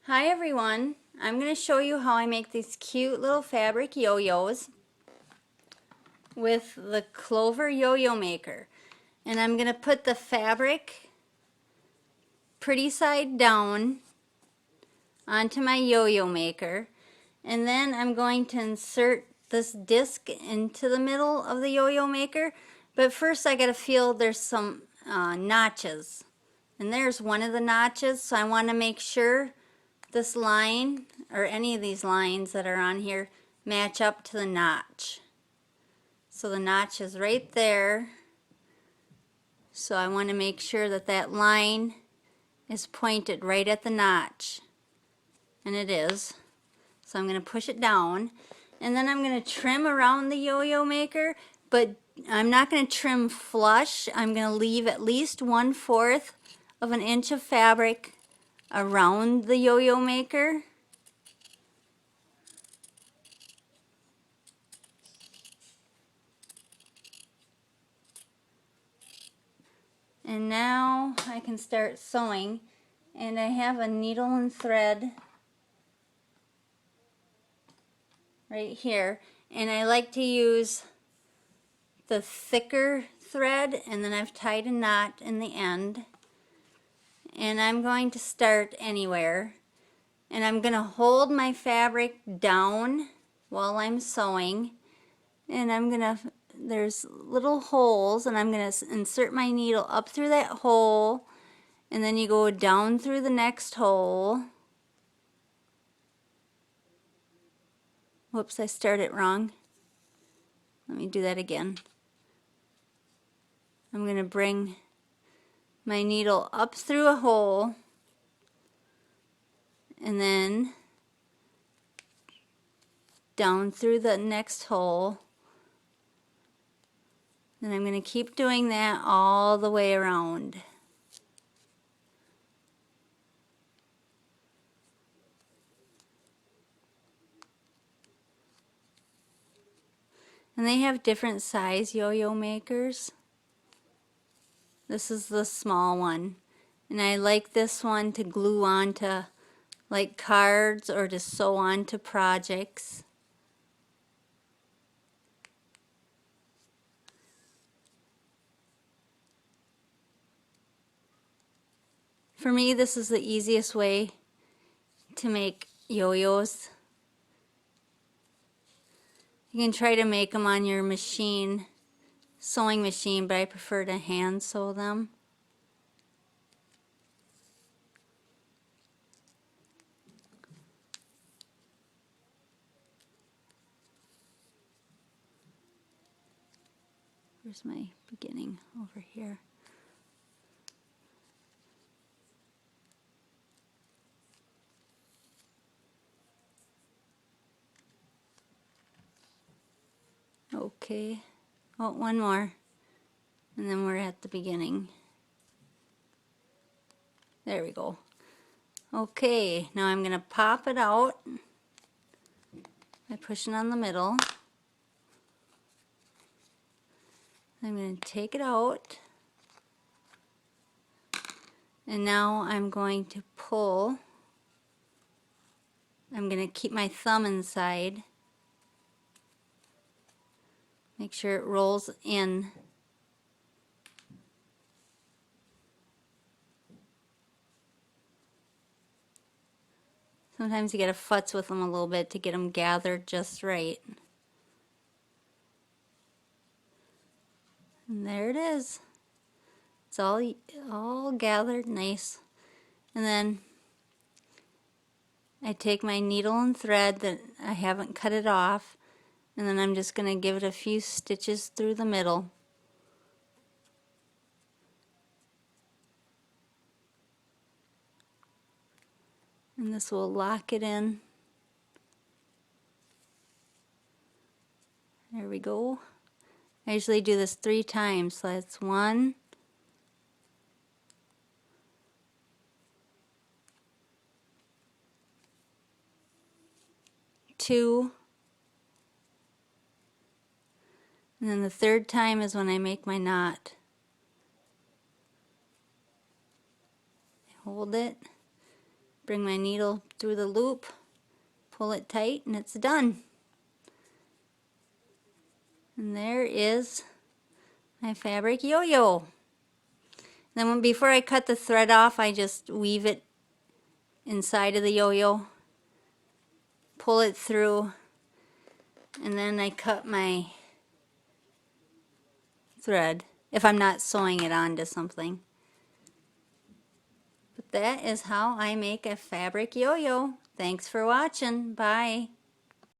Hi everyone, I'm going to show you how I make these cute little fabric yo-yos with the Clover yo-yo maker. And I'm going to put the fabric pretty side down onto my yo-yo maker, and then I'm going to insert this disc into the middle of the yo-yo maker. But first I got to feel there's some notches, and there's one of the notches, so I want to make sure this line or any of these lines that are on here match up to the notch. So the notch is right there, so I want to make sure that that line is pointed right at the notch, and it is. So I'm going to push it down, and then I'm going to trim around the yo-yo maker, but I'm not going to trim flush. I'm going to leave at least 1/4 of an inch of fabric around the yo-yo maker. And now I can start sewing, and I have a needle and thread right here, and I like to use the thicker thread, and then I've tied a knot in the end, and I'm going to start anywhere, and I'm going to hold my fabric down while I'm sewing, and there's little holes, and I'm going to insert my needle up through that hole, and then you go down through the next hole. Whoops, I started wrong. Let me do that again. I'm going to bring my needle up through a hole, and then down through the next hole. And I'm going to keep doing that all the way around. And they have different size yo-yo makers. This is the small one, and I like this one to glue onto like cards or to sew onto projects. For me, this is the easiest way to make yo-yos. You can try to make them on your machine, sewing machine, but I prefer to hand sew them. Where's my beginning? Over here. Okay. Oh, one more. And then we're at the beginning. There we go. Okay, now I'm going to pop it out by pushing on the middle. I'm going to take it out. And now I'm going to pull. I'm going to keep my thumb inside. Make sure it rolls in. Sometimes you got to futz with them a little bit to get them gathered just right. And there it is. It's all gathered nice. And then I take my needle and thread that I haven't cut it off, and then I'm just going to give it a few stitches through the middle. And this will lock it in. There we go. I usually do this 3 times, so that's 1, 2, and then the 3rd time is when I make my knot. I hold it, Bring my needle through the loop, pull it tight, and it's done. And there is my fabric yo-yo. Then before I cut the thread off, I just weave it inside of the yo-yo, pull it through, and then I cut my thread if I'm not sewing it onto something. But that is how I make a fabric yo-yo. Thanks for watching. Bye.